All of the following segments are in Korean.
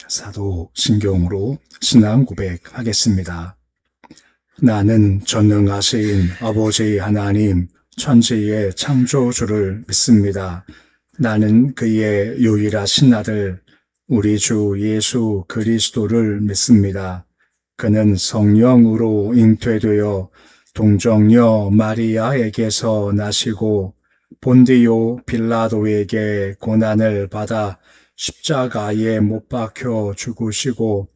사도 신경으로 신앙 고백하겠습니다. 나는 전능하신 아버지 하나님, 천지의 창조주를 믿습니다. 나는 그의 유일하신 아들, 우리 주 예수 그리스도를 믿습니다. 그는 성령으로 잉태되어 동정녀 마리아에게서 나시고 본디오 빌라도에게 고난을 받아 십자가에 못 박혀 죽으시고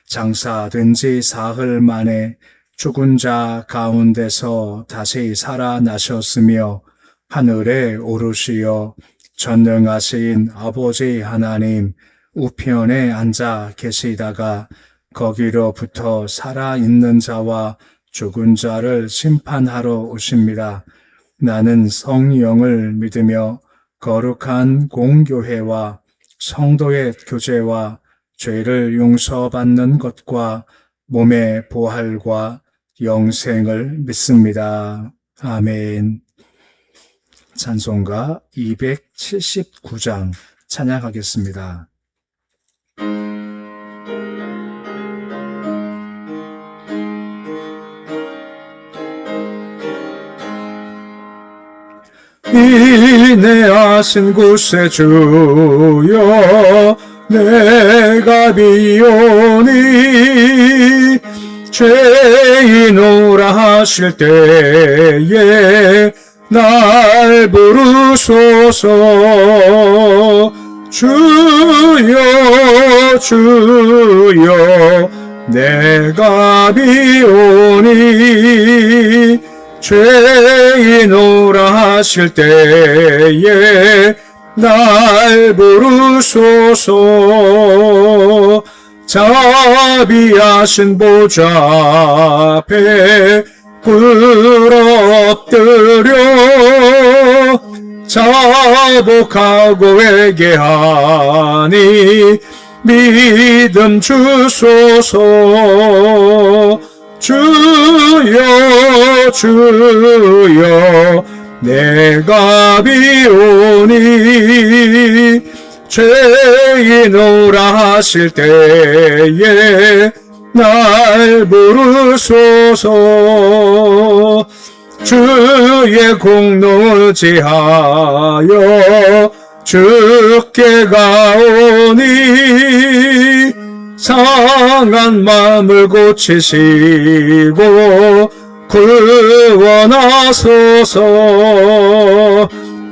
장사된 지 사흘 만에 죽은 자 가운데서 다시 살아나셨으며 하늘에 오르시어 전능하신 아버지 하나님 우편에 앉아 계시다가 거기로부터 살아있는 자와 죽은 자를 심판하러 오십니다. 나는 성령을 믿으며 거룩한 공교회와 성도의 교제와 죄를 용서받는 것과 몸의 부활과 영생을 믿습니다. 아멘. 찬송가 279장 찬양하겠습니다. 인내하신 곳에 주여 내가 비오니 죄인오라 하실 때에 날 부르소서. 주여 주여 내가 비오니 죄인오라 하실 때에 날 부르소서. 자비하신 보좌 앞에 꿇어엎드려 자복하고 회개하니 믿음 주소서. 주여 주여 내가 비오니 죄인오라 하실 때에 날 부르소서. 주의 공로를 지하여 주께 가오니 상한 마음을 고치시고 구원하소서.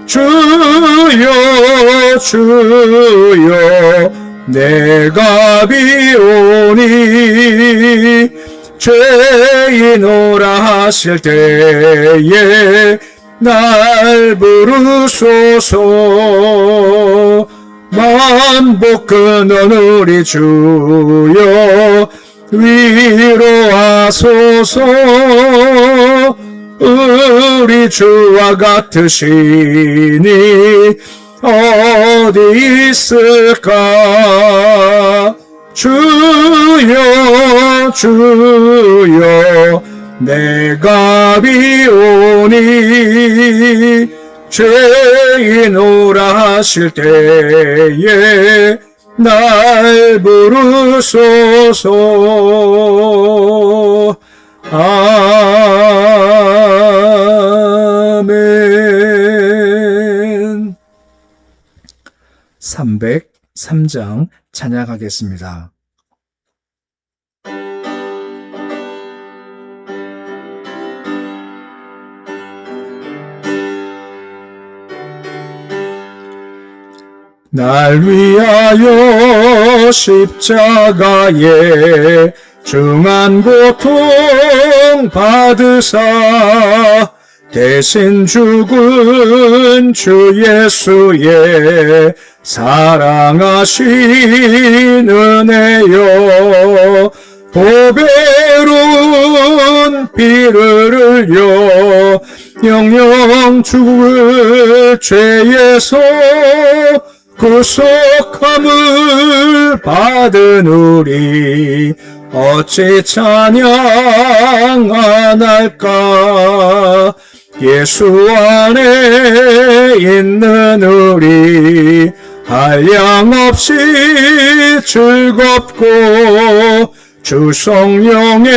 주여 주여 내가 비오니 죄인오라 하실 때에 날 부르소서. 만복 끊은 우리 주여 위로하소서. 우리 주와 같으시니 어디 있을까. 주여 주여 내가 비오니 죄인오라 하실 때에 날 부르소서. 아멘. 303장 찬양하겠습니다. 날 위하여 십자가에 중한 고통 받으사 대신 죽은 주 예수의 사랑하신 은혜여 보배로운 피를 흘려 영영 죽을 죄에서 구속함을 받은 우리 어찌 찬양 안 할까. 예수 안에 있는 우리 한량없이 즐겁고 주 성령의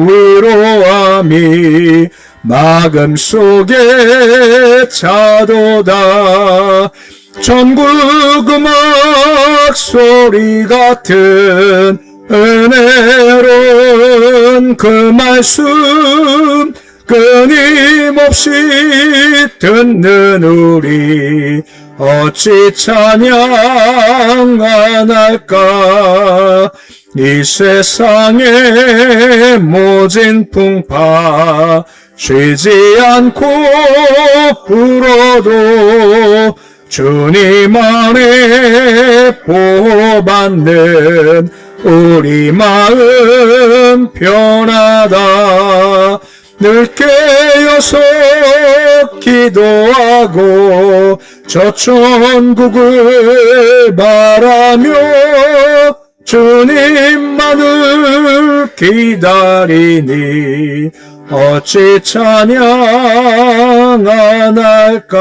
위로함이 마음속에 차도다. 전국 음악 소리 같은 은혜로운 그 말씀 끊임없이 듣는 우리 어찌 찬양 안 할까. 이 세상의 모진 풍파 쉬지 않고 불어도 주님 안에 보호받는 우리 마음 편하다. 늘 깨어서 기도하고 저 천국을 바라며 주님만을 기다리니 어찌 찬양 안 할까.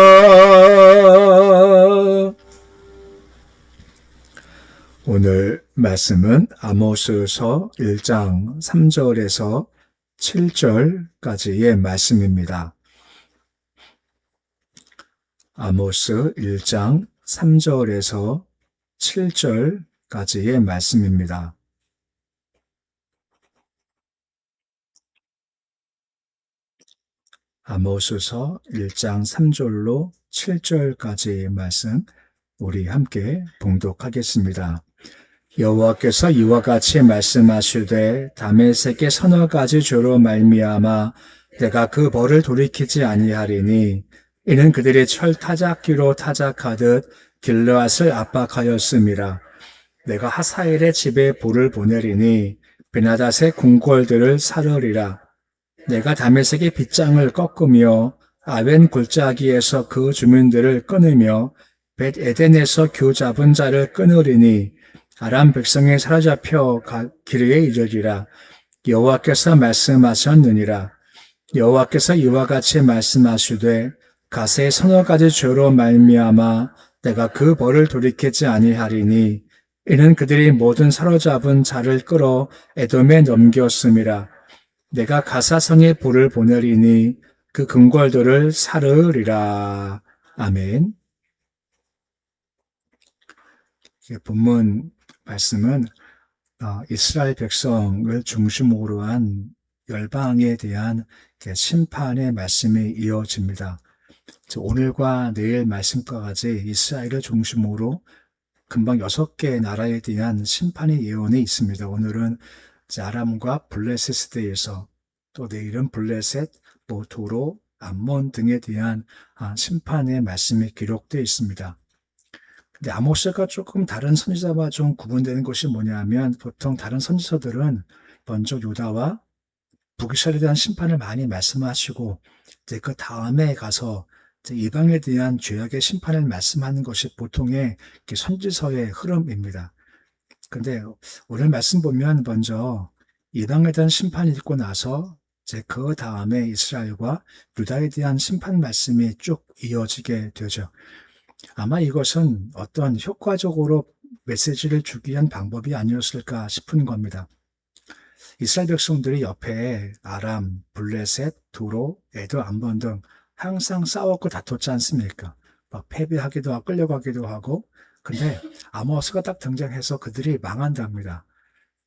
오늘 말씀은 아모스서 1장 3절에서 7절까지의 말씀입니다. 아모스 1장 3절에서 7절까지의 말씀입니다. 아모스서 1장 3절로 7절까지의 말씀 우리 함께 봉독하겠습니다. 여호와께서 이와 같이 말씀하시되 다메섹의 서너 가지 죄로 말미암아 내가 그 벌을 돌이키지 아니하리니 이는 그들이 철 타작기로 타작하듯 길르앗을 압박하였음이라. 내가 하사엘의 집에 불을 보내리니 베나닷의 궁궐들을 사르리라. 내가 다메섹의 빗장을 꺾으며 아벤 골짜기에서 그 주민들을 끊으며 벳 에덴에서 교 잡은 자를 끊으리니 아람 백성이 사로잡혀 기르에 이르리라. 여호와께서 말씀하셨느니라. 여호와께서 이와 같이 말씀하시되 가세의 서너 가지 죄로 말미암아 내가 그 벌을 돌이키지 아니하리니 이는 그들이 모든 사로잡은 자를 끌어 에돔에 넘겼음이라. 내가 가사성에 불을 보내리니 그 궁궐들을 사르리라. 아멘. 본문 말씀은 이스라엘 백성을 중심으로 한 열방에 대한 심판의 말씀이 이어집니다. 오늘과 내일 말씀과 같이 이스라엘을 중심으로 금방 6개의 나라에 대한 심판의 예언이 있습니다. 오늘은 아람과 블레셋에 대해서, 또 내일은 블레셋, 도로, 암몬 등에 대한 심판의 말씀이 기록되어 있습니다. 근데 아모스가 조금 다른 선지자와 좀 구분되는 것이 뭐냐면, 보통 다른 선지서들은 먼저 유다와 북이스라엘에 대한 심판을 많이 말씀하시고 이제 그 다음에 가서 이방에 대한 죄악의 심판을 말씀하는 것이 보통의 선지서의 흐름입니다. 근데 오늘 말씀 보면 먼저 이방에 대한 심판이 있고 나서 이제 그 다음에 이스라엘과 유다에 대한 심판 말씀이 쭉 이어지게 되죠. 아마 이것은 어떤 효과적으로 메시지를 주기 위한 방법이 아니었을까 싶은 겁니다. 이스라엘 백성들이 옆에 아람, 블레셋, 도로, 에돔, 암몬 등 항상 싸웠고 다퉜지 않습니까? 막 패배하기도 하고 끌려가기도 하고. 근데 아모스가 딱 등장해서 그들이 망한답니다.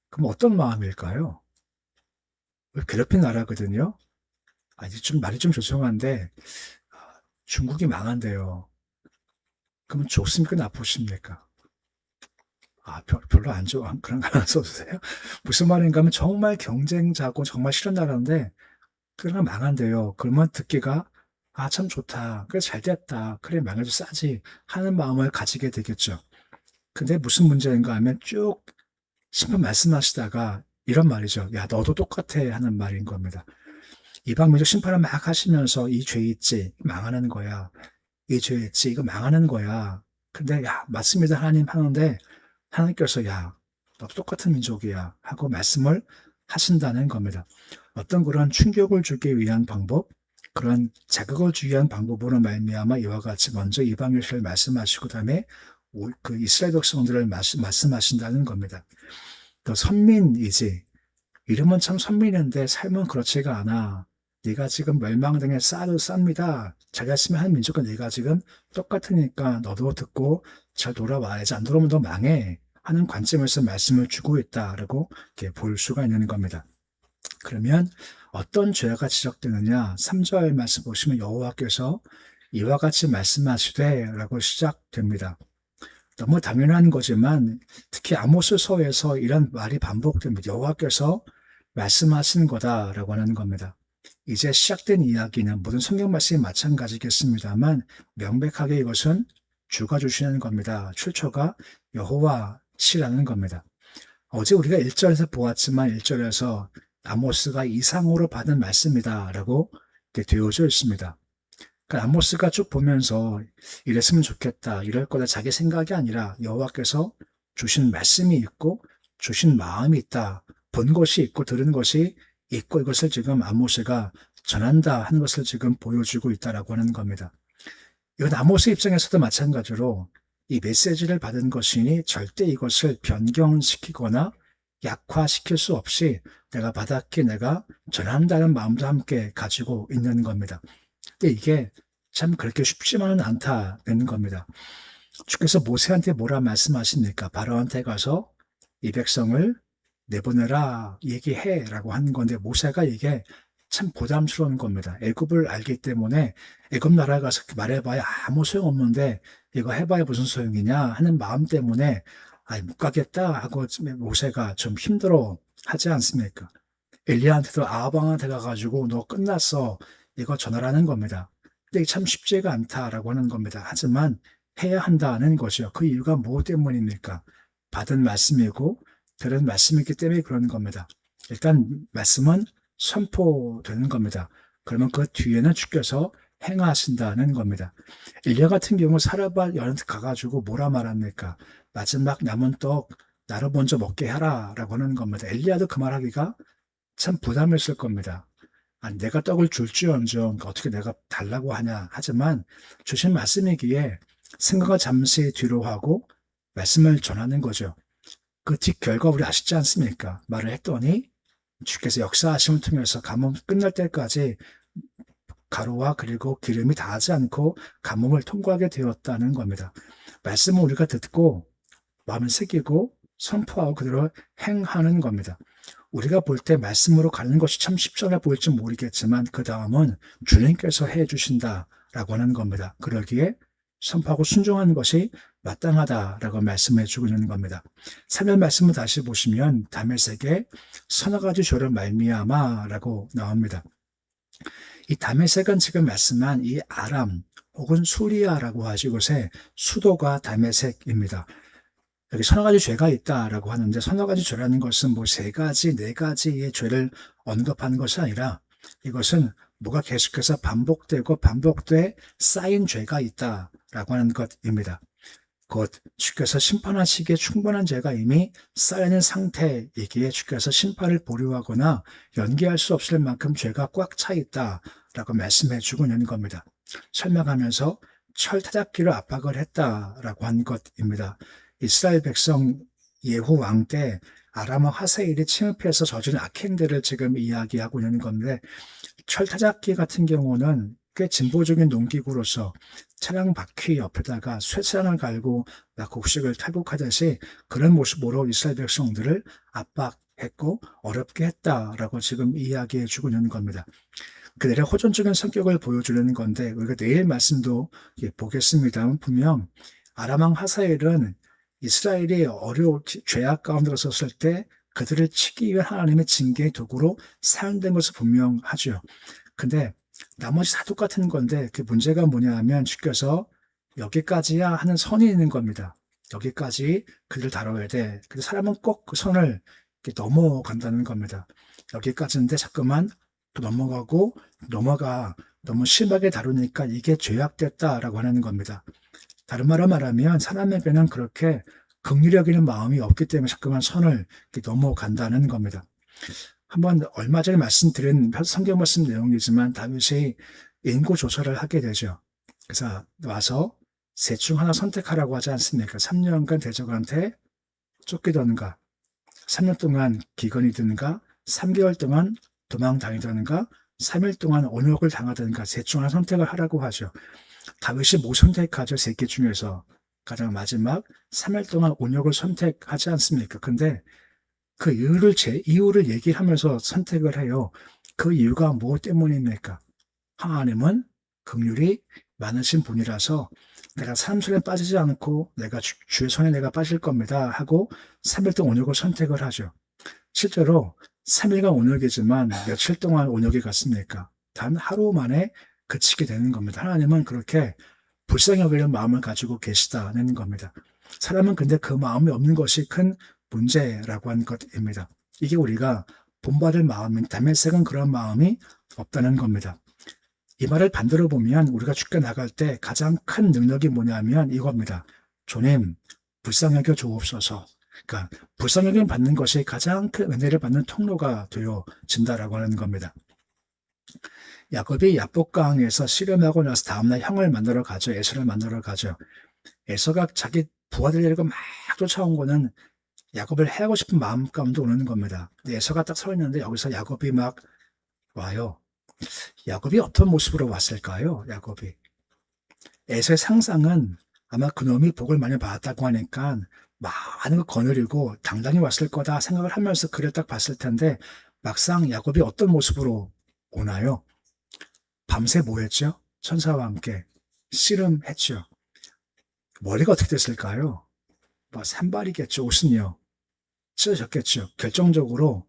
그럼 어떤 마음일까요? 괴롭힌 나라거든요. 말이 좀 죄송한데 중국이 망한대요. 그러면 좋습니까? 나쁘십니까? 별로 안 좋아. 그런 거 안 써주세요. 무슨 말인가 하면 정말 경쟁자고 정말 싫은 나라인데 그러면 망한대요. 그러면 듣기가 참 좋다. 그래 잘 됐다. 그래 망해도 싸지 하는 마음을 가지게 되겠죠. 근데 무슨 문제인가 하면 쭉 심판 말씀하시다가 이런 말이죠. 야 너도 똑같아 하는 말인 겁니다. 이방민족 심판을 막 하시면서 이 죄 있지 망하는 거야. 이 죄 있지 이거 망하는 거야. 근데 야 맞습니다 하나님 하는데 하나님께서 야 너도 똑같은 민족이야 하고 말씀을 하신다는 겁니다. 어떤 그런 충격을 주기 위한 방법, 그런 자극을 주기 위한 방법으로 말미암아 이와 같이 먼저 이방 율법을 말씀하시고 그다음에 그 이스라엘 백성들을 말씀하신다는 겁니다. 또 선민이지. 이름은 참 선민인데 삶은 그렇지가 않아. 네가 지금 멸망등에 쌉니다. 잘했으면 한 민족과 네가 지금 똑같으니까 너도 듣고 잘 돌아와야지. 안 돌아오면 너 망해. 하는 관점에서 말씀을 주고 있다라고 이렇게 볼 수가 있는 겁니다. 그러면 어떤 죄가 지적되느냐? 3절 말씀 보시면 여호와께서 이와 같이 말씀하시되 라고 시작됩니다. 너무 당연한 거지만 특히 아모스서에서 이런 말이 반복됩니다. 여호와께서 말씀하시는 거다라고 하는 겁니다. 이제 시작된 이야기는 모든 성경 말씀이 마찬가지겠습니다만 명백하게 이것은 주가 주시는 겁니다. 출처가 여호와시라는 겁니다. 어제 우리가 1절에서 보았지만 1절에서 아모스가 이상으로 받은 말씀이다라고 되어져 있습니다. 그러니까 아모스가 쭉 보면서 이랬으면 좋겠다, 이럴 거다 자기 생각이 아니라 여호와께서 주신 말씀이 있고 주신 마음이 있다, 본 것이 있고 들은 것이 있고 이것을 지금 아모스가 전한다 하는 것을 지금 보여주고 있다라고 하는 겁니다. 이건 아모스 입장에서도 마찬가지로 이 메시지를 받은 것이니 절대 이것을 변경시키거나 약화시킬 수 없이 내가 받았기에 내가 전한다는 마음도 함께 가지고 있는 겁니다. 근데 이게 참 그렇게 쉽지만은 않다는 겁니다. 주께서 모세한테 뭐라 말씀하십니까? 바로한테 가서 이 백성을 내보내라 얘기해라고 하는 건데 모세가 이게 참 부담스러운 겁니다. 애굽을 알기 때문에 애굽 나라에 가서 말해봐야 아무 소용없는데 이거 해봐야 무슨 소용이냐 하는 마음 때문에 못 가겠다 하고 모세가 좀 힘들어 하지 않습니까? 엘리야한테도 아방한테 가가지고 너 끝났어 이거 전하라는 겁니다. 근데 이게 참 쉽지가 않다라고 하는 겁니다. 하지만 해야 한다는 거죠. 그 이유가 뭐 때문입니까? 받은 말씀이고 들은 말씀이기 때문에 그런 겁니다. 일단 말씀은 선포되는 겁니다. 그러면 그 뒤에는 주께서 행하신다는 겁니다. 엘리야 같은 경우 사르밧 여한테 가가지고 뭐라 말합니까? 마지막 남은 떡 나로 먼저 먹게 하라 라고 하는 겁니다. 엘리야도 그 말하기가 참 부담했을 겁니다. 아니, 내가 떡을 줄지언정 어떻게 내가 달라고 하냐 하지만 주신 말씀이기에 생각을 잠시 뒤로 하고 말씀을 전하는 거죠. 그 뒷결과 우리 아시지 않습니까? 말을 했더니 주께서 역사하심을 통해서 가뭄 끝날 때까지 가루와 그리고 기름이 닿지 않고 가뭄을 통과하게 되었다는 겁니다. 말씀을 우리가 듣고 마음을 새기고 선포하고 그대로 행하는 겁니다. 우리가 볼 때 말씀으로 가는 것이 참 쉽잖아 보일지 모르겠지만 그 다음은 주님께서 해주신다라고 하는 겁니다. 그러기에 선포하고 순종하는 것이 마땅하다라고 말씀해 주고 있는 겁니다. 3절 말씀을 다시 보시면 다메섹에 서너 가지 죄를 말미암아라고 나옵니다. 이 다메섹은 지금 말씀한 이 아람 혹은 수리아라고 하시 곳의 수도가 다메섹입니다. 여기 서너 가지 죄가 있다라고 하는데 서너 가지 죄라는 것은 뭐 세 가지, 네 가지의 죄를 언급하는 것이 아니라 이것은 뭐가 계속해서 반복되고 반복돼 쌓인 죄가 있다라고 하는 것입니다. 곧 주께서 심판하시기에 충분한 죄가 이미 쌓여있는 상태이기에 주께서 심판을 보류하거나 연기할 수 없을 만큼 죄가 꽉 차 있다라고 말씀해 주고 있는 겁니다. 설명하면서 철타작기로 압박을 했다라고 한 것입니다. 이스라엘 백성 예후 왕 때 아람어 하세일이 침입해서 저지른 악행들을 지금 이야기하고 있는 건데 철타작기 같은 경우는 꽤 진보적인 농기구로서 차량 바퀴 옆에다가 쇠차량을 갈고 곡식을 탈곡하듯이 그런 모습으로 이스라엘 백성들을 압박했고 어렵게 했다라고 지금 이야기해 주고 있는 겁니다. 그들의 호전적인 성격을 보여주려는 건데 우리가 내일 말씀도 보겠습니다만 분명 아람왕 하사엘은 이스라엘이 죄악 가운데 섰을 때 그들을 치기 위한 하나님의 징계의 도구로 사용된 것은 분명하죠. 근데 나머지 다 똑같은 건데 그 문제가 뭐냐 하면 주께서 여기까지야 하는 선이 있는 겁니다. 여기까지 그들을 다뤄야 돼. 근데 사람은 꼭 그 선을 넘어간다는 겁니다. 여기까지인데 자꾸만 또 넘어가고 너무 심하게 다루니까 이게 죄악됐다라고 하는 겁니다. 다른 말로 말하면 사람에게는 그렇게 긍휼히 여기는 마음이 없기 때문에 자꾸만 선을 넘어간다는 겁니다. 한번 얼마 전에 말씀드린 성경 말씀 내용이지만 다윗이 인구 조사를 하게 되죠. 그래서 와서 셋 중 하나 선택하라고 하지 않습니까? 3년간 대적한테 쫓기던가 3년 동안 기근이든가 3개월 동안 도망 다니던가 3일 동안 온역을 당하든가 셋 중 하나 선택을 하라고 하죠. 다윗이 뭐 선택하죠? 세 개 중에서 가장 마지막 3일 동안 온역을 선택하지 않습니까? 근데 그 이유를 얘기하면서 선택을 해요. 그 이유가 뭐 때문입니까? 하나님은 긍휼이 많으신 분이라서 내가 사람 손에 빠지지 않고 내가 주의 손에 내가 빠질 겁니다 하고 3일 동안 온역을 선택을 하죠. 실제로 3일간 온역이지만 며칠 동안 온역이 갔습니까? 단 하루 만에 그치게 되는 겁니다. 하나님은 그렇게 불쌍히 여기는 마음을 가지고 계시다는 겁니다. 사람은 근데 그 마음이 없는 것이 큰 문제라고 한 것입니다. 이게 우리가 본받을 마음인 다메섹은 그런 마음이 없다는 겁니다. 이 말을 반대로 보면 우리가 죽게 나갈 때 가장 큰 능력이 뭐냐면 이겁니다. 주님, 불쌍히 여겨 주옵소서. 그러니까 불쌍히 여김 받는 것이 가장 큰 은혜를 받는 통로가 되어진다라고 하는 겁니다. 야곱이 야복강에서 씨름하고 나서 다음날 형을 만나러 가죠. 에서를 만나러 가죠. 에서가 자기 부하들 데리고 막 쫓아온 거는 야곱을 해하고 싶은 마음 가운데 오는 겁니다. 근데 에서가 딱 서 있는데 여기서 야곱이 막 와요. 야곱이 어떤 모습으로 왔을까요? 야곱이. 에서의 상상은 아마 그놈이 복을 많이 받았다고 하니까 많은 걸 거느리고 당당히 왔을 거다 생각을 하면서 그를 딱 봤을 텐데 막상 야곱이 어떤 모습으로 오나요? 밤새 뭐 했죠? 천사와 함께 씨름했죠. 머리가 어떻게 됐을까요? 뭐 산발이겠죠. 옷은요. 찢어졌겠죠. 결정적으로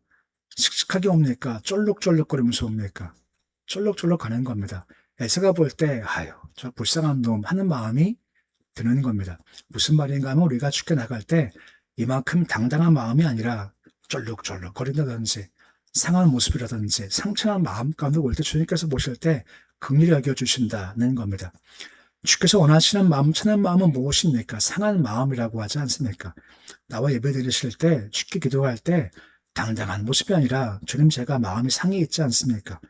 씩씩하게 옵니까? 쫄룩쫄룩거리면서 옵니까? 쫄룩쫄룩 가는 겁니다. 에서가 볼 때 아유 저 불쌍한 놈 하는 마음이 드는 겁니다. 무슨 말인가 하면 우리가 죽게 나갈 때 이만큼 당당한 마음이 아니라 쫄룩쫄룩 거린다든지 상한 모습이라든지 상처난 마음 가운데 올 때 주님께서 보실 때 긍휼히 여겨주신다는 겁니다. 주께서 원하시는 마음, 찾는 마음은 무엇입니까? 상한 마음이라고 하지 않습니까? 나와 예배 드리실 때, 죽게 기도할 때 당당한 모습이 아니라 주님 제가 마음이 상해 있지 않습니까?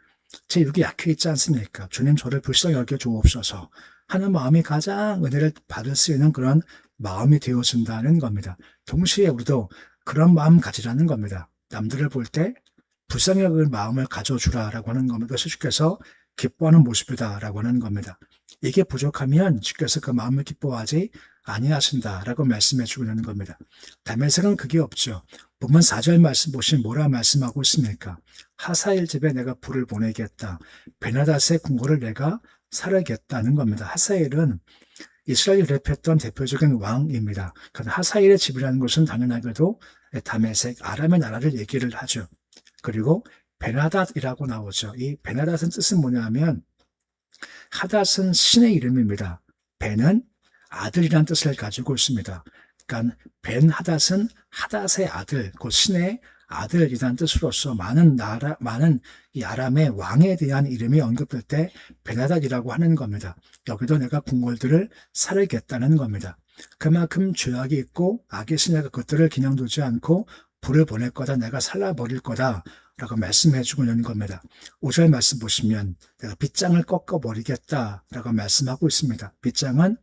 제 육이 약해 있지 않습니까? 주님 저를 불쌍히 여겨 주옵소서 하는 마음이 가장 은혜를 받을 수 있는 그런 마음이 되어진다는 겁니다. 동시에 우리도 그런 마음 가지라는 겁니다. 남들을 볼 때 불쌍히 여길 마음을 가져주라라고 하는 겁니다. 그래서 주께서 기뻐하는 모습이다라고 하는 겁니다. 이게 부족하면 주께서 그 마음을 기뻐하지 아니하신다라고 말씀해 주고 있는 겁니다. 다메섹은 그게 없죠. 보면 4절 말씀 보시면 뭐라 말씀하고 있습니까? 하사엘 집에 내가 불을 보내겠다. 베나닷의 궁궐을 내가 사르겠다는 겁니다. 하사엘은 이스라엘이 랩했던 대표적인 왕입니다. 하사엘의 집이라는 것은 당연하게도 다메섹, 아람의 나라를 얘기를 하죠. 그리고 베나닷이라고 나오죠. 이 베나닷은 뜻은 뭐냐면 하닷은 신의 이름입니다. 벤은 아들이라는 뜻을 가지고 있습니다. 그러니까 벤 하닷은 하닷의 아들, 곧 신의 아들이라는 뜻으로서 많은 이 아람의 왕에 대한 이름이 언급될 때 베나닷이라고 하는 겁니다. 여기도 내가 궁궐들을 사르겠다는 겁니다. 그만큼 죄악이 있고 악의 신에가 그것들을 그냥 두지 않고 불을 보낼 거다, 내가 살라버릴 거다 라고 말씀해 주고 있는 겁니다. 5절 말씀 보시면 내가 빗장을 꺾어버리겠다 라고 말씀하고 있습니다. 빗장은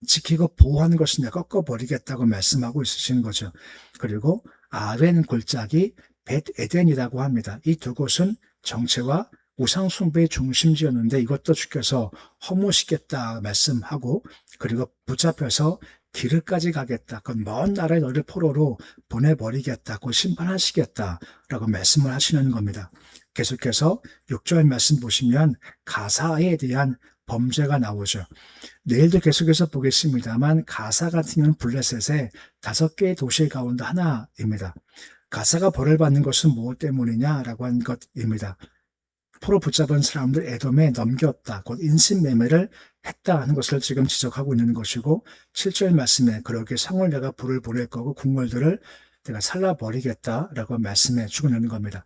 지키고 보호하는 것을 내가 꺾어버리겠다고 말씀하고 있으신 거죠. 그리고 아벤 골짜기 벳에덴이라고 합니다. 이 두 곳은 정체와 우상숭배의 중심지였는데 이것도 주께서 허무시겠다 말씀하고 그리고 붙잡혀서 기르까지 가겠다. 그 먼 나라에 너를 포로로 보내버리겠다. 곧 심판하시겠다라고 말씀을 하시는 겁니다. 계속해서 6절 말씀 보시면 가사에 대한 범죄가 나오죠. 내일도 계속해서 보겠습니다만 가사 같은 경우는 블레셋의 5개의 도시 가운데 하나입니다. 가사가 벌을 받는 것은 무엇 때문이냐라고 한 것입니다. 포로 붙잡은 사람들 에돔에 넘겼다. 곧 인신매매를 했다 하는 것을 지금 지적하고 있는 것이고 7절 말씀에 그러게 성을 내가 불을 보낼 거고 궁궐들을 내가 살라버리겠다라고 말씀해 주고 있는 겁니다.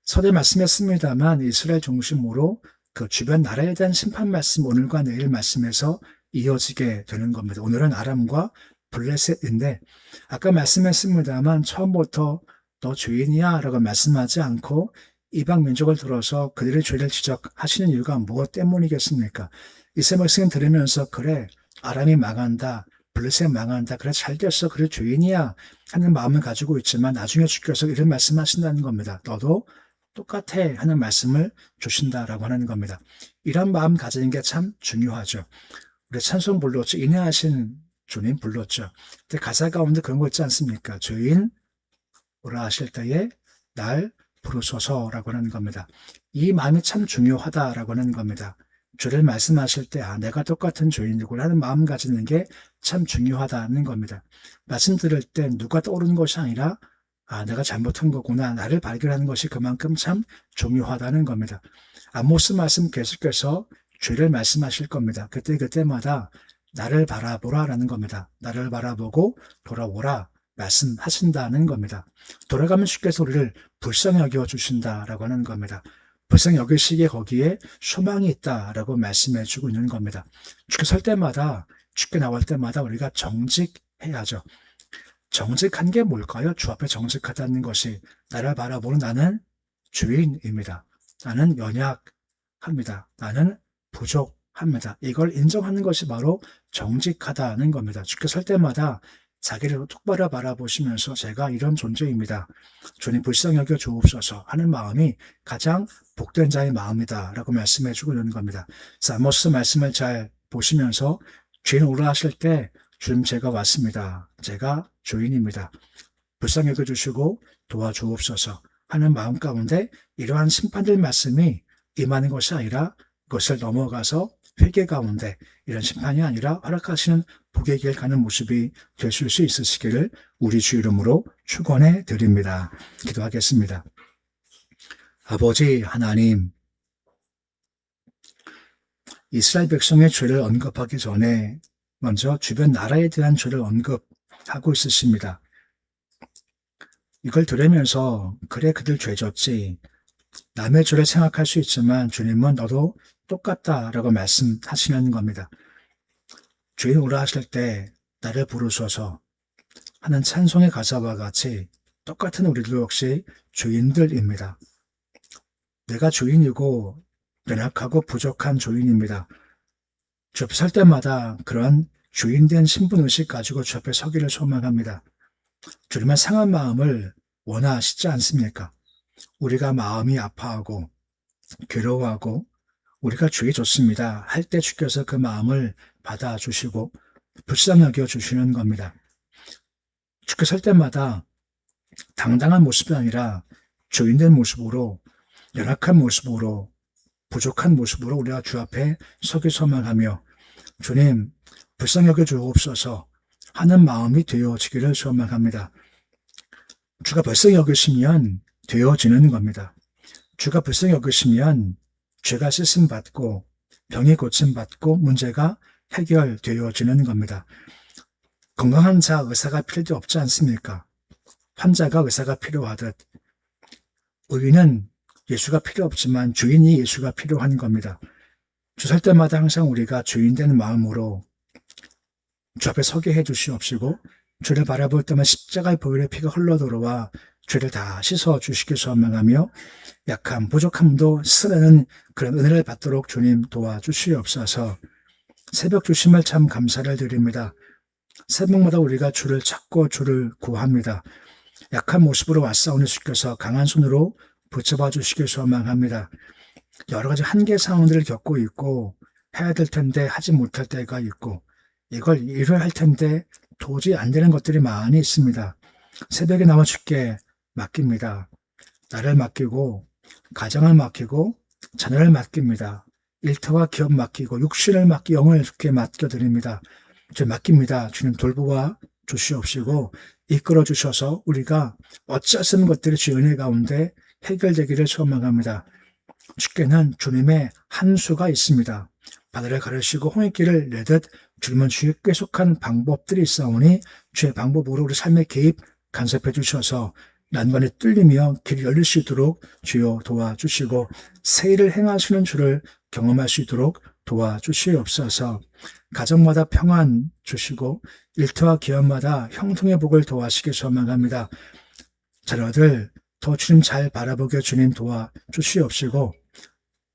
서두에 말씀했습니다만 이스라엘 중심으로 그 주변 나라에 대한 심판 말씀 오늘과 내일 말씀에서 이어지게 되는 겁니다. 오늘은 아람과 블레셋인데 아까 말씀했습니다만 처음부터 너 죄인이야 라고 말씀하지 않고 이방 민족을 들어서 그들의 죄를 지적하시는 이유가 무엇 때문이겠습니까? 이스라엘 백성은 들으면서 그래 아람이 망한다, 블레셋 망한다, 그래 잘 됐어, 그래 죄인이야 하는 마음을 가지고 있지만 나중에 주께서 이런 말씀하신다는 겁니다. 너도 똑같아 하는 말씀을 주신다라고 하는 겁니다. 이런 마음 가지는 게 참 중요하죠. 우리 찬송 불렀죠. 인내하신 주님 불렀죠. 근데 가사 가운데 그런 거 있지 않습니까? 죄인 오라 하실 때에 날 부르소서라고 하는 겁니다. 이 마음이 참 중요하다라고 하는 겁니다. 죄를 말씀하실 때 내가 똑같은 죄인이구나 하는 마음 가지는 게 참 중요하다는 겁니다. 말씀 들을 때 누가 떠오르는 것이 아니라 내가 잘못한 거구나 나를 발견하는 것이 그만큼 참 중요하다는 겁니다. 아모스 말씀 계속해서 죄를 말씀하실 겁니다. 그때마다 나를 바라보라라는 겁니다. 나를 바라보고 돌아오라 말씀하신다는 겁니다. 돌아가면 주께서 우리를 불쌍히 여겨 주신다라고 하는 겁니다. 불쌍히 여기시기에 거기에 소망이 있다라고 말씀해 주고 있는 겁니다. 주께 설 때마다 주께 나올 때마다 우리가 정직해야죠. 정직한 게 뭘까요? 주 앞에 정직하다는 것이 나를 바라보는 나는 죄인입니다. 나는 연약합니다. 나는 부족합니다. 이걸 인정하는 것이 바로 정직하다는 겁니다. 주께 설 때마다 자기를 똑바로 바라보시면서 제가 이런 존재입니다. 주님 불쌍히 여겨 주옵소서 하는 마음이 가장 복된 자의 마음이다 라고 말씀해 주고 있는 겁니다. 아모스 말씀을 잘 보시면서 죄인 오라 하실 때 주님 제가 왔습니다. 제가 죄인입니다. 불쌍히 여겨주시고 도와주옵소서 하는 마음 가운데 이러한 심판될 말씀이 임하는 것이 아니라 그것을 넘어가서 회개 가운데 이런 심판이 아니라 허락하시는 복의 길 가는 모습이 되실 수 있으시기를 우리 주 이름으로 축원해 드립니다. 기도하겠습니다. 아버지 하나님, 이스라엘 백성의 죄를 언급하기 전에 먼저 주변 나라에 대한 죄를 언급하고 있으십니다. 이걸 들으면서 그래 그들 죄졌지, 남의 죄를 생각할 수 있지만 주님은 너도 똑같다라고 말씀하시는 겁니다. 죄인 오라 하실 때 나를 부르소서 하는 찬송의 가사와 같이 똑같은 우리도 역시 죄인들입니다. 내가 죄인이고 연약하고 부족한 죄인입니다. 주 앞에 설 때마다 그런 죄인된 신분의식 가지고 주 앞에 서기를 소망합니다. 주님은 상한 마음을 원하시지 않습니까? 우리가 마음이 아파하고 괴로워하고 우리가 죄 좋습니다 할 때 주께서 그 마음을 받아주시고 불쌍히 여겨주시는 겁니다. 주께 설 때마다 당당한 모습이 아니라 죄인된 모습으로, 연약한 모습으로, 부족한 모습으로 우리가 주 앞에 서기 소망하며 주님 불쌍히 여겨주옵소서 하는 마음이 되어지기를 소망합니다. 주가 불쌍히 여기시면 되어지는 겁니다. 주가 불쌍히 여기시면 죄가 씻음받고 병이 고침받고 문제가 해결되어지는 겁니다. 건강한 자 의사가 필요 없지 않습니까? 환자가 의사가 필요하듯 의인은 예수가 필요 없지만 주인이 예수가 필요한 겁니다. 주 설 때마다 항상 우리가 주인된 마음으로 주 앞에 서게 해주시옵시고 주를 바라볼 때만 십자가의 보혈의 피가 흘러들어와 죄를 다 씻어주시길 소망하며 약함, 부족함도 씻어내는 그런 은혜를 받도록 주님 도와주시옵소서. 새벽 주심을 참 감사를 드립니다. 새벽마다 우리가 주를 찾고 주를 구합니다. 약한 모습으로 왔사오니 주께서 강한 손으로 붙잡아 주시길 소망합니다. 여러 가지 한계 상황들을 겪고 있고 해야 될 텐데 하지 못할 때가 있고 이걸 이뤄야 할 텐데 도저히 안 되는 것들이 많이 있습니다. 새벽에 나와 주께 맡깁니다. 나를 맡기고 가정을 맡기고 자녀를 맡깁니다. 일터와 기업 맡기고 육신을 맡기 영을 주께 맡겨드립니다. 저 맡깁니다. 주님 돌보아 주시옵시고 이끌어 주셔서 우리가 어찌할 수 없는 것들이 주의 은혜 가운데 해결되기를 소망합니다. 주께는 주님의 한 수가 있습니다. 바다를 가르시고 홍해길을 내듯 주님은 주의 꾀속한 방법들이 있사오니 주의 방법으로 우리 삶의 개입 간섭해 주셔서 난관이 뚫리며 길이 열릴 수 있도록 주여 도와주시고 새 일을 행하시는 주를 경험할 수 있도록 도와주시옵소서. 가정마다 평안 주시고 일터와 기업마다 형통의 복을 도와시길 소망합니다. 자녀들 더 주님 잘 바라보게 주님 도와 주시옵시고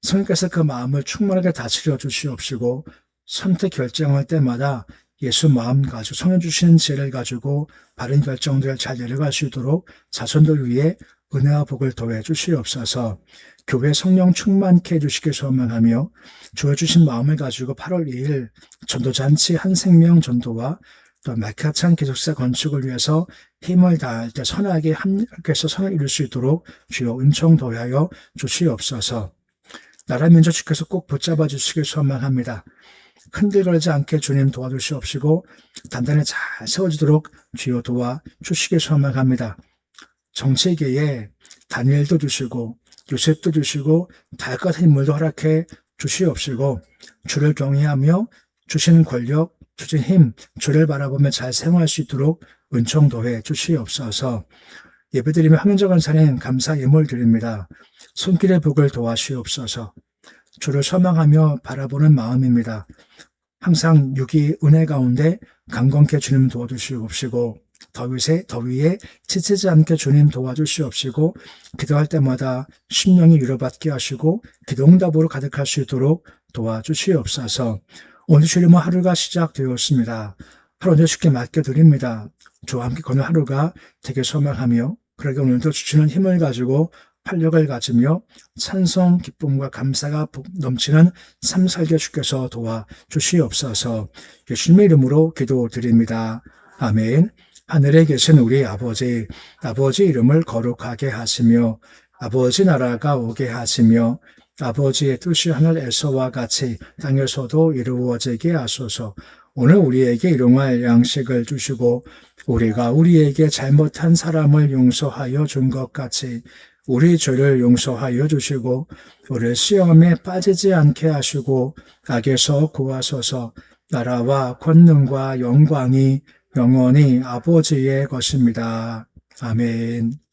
성령께서 그 마음을 충만하게 다스려 주시옵시고 선택 결정할 때마다 예수 마음 가지고 성령 주시는 지혜를 가지고 바른 결정들을 잘 내려갈 수 있도록 자손들 위해 은혜와 복을 더해 주시옵소서. 교회 성령 충만케 해주시길 소망하며 주어 주신 마음을 가지고 8월 2일 전도잔치 한생명 전도와 또 마카찬 기숙사 건축을 위해서 힘을 다할 때 선하게 함께해서 선을 이룰 수 있도록 주여 은총 더하여 주시옵소서. 나라 민족 주께서 꼭 붙잡아 주시길 소망합니다. 흔들거리지 않게 주님 도와주시옵시고 단단히 잘 세워지도록 주여 도와 주시길 소망합니다. 정치계에 다니엘도 주시고 요셉도 주시고 달 같은 인물도 허락해 주시옵시고 주를 경외하며 주신 권력, 주신 힘, 주를 바라보며 잘 생활할 수 있도록 은총 더해 주시옵소서. 예배드리며 황현정 간사님 감사 예물 드립니다. 손길의 복을 도와주시옵소서. 주를 소망하며 바라보는 마음입니다. 항상 육이 은혜 가운데 강건케 주님 도와주시옵시고 더위에 지치지 않게 주님 도와주시옵시고 기도할 때마다 심령이 위로받게 하시고 기도응답으로 가득할 수 있도록 도와주시옵소서. 오늘 주님의 하루가 시작되었습니다. 하루 주께 맡겨드립니다. 주와 함께 거는 하루가 되게 소망하며 그러게 오늘도 주시는 힘을 가지고 활력을 가지며 찬송, 기쁨과 감사가 넘치는 삶 살게 주께서 도와주시옵소서. 예수님의 이름으로 기도드립니다. 아멘. 하늘에 계신 우리 아버지 이름을 거룩하게 하시며 아버지 나라가 오게 하시며 아버지의 뜻이 하늘에서와 같이 땅에서도 이루어지게 하소서. 오늘 우리에게 일용할 양식을 주시고 우리가 우리에게 잘못한 사람을 용서하여 준 것 같이 우리 죄를 용서하여 주시고 우리 시험에 빠지지 않게 하시고 악에서 구하소서. 나라와 권능과 영광이 영원히 아버지의 것입니다. 아멘.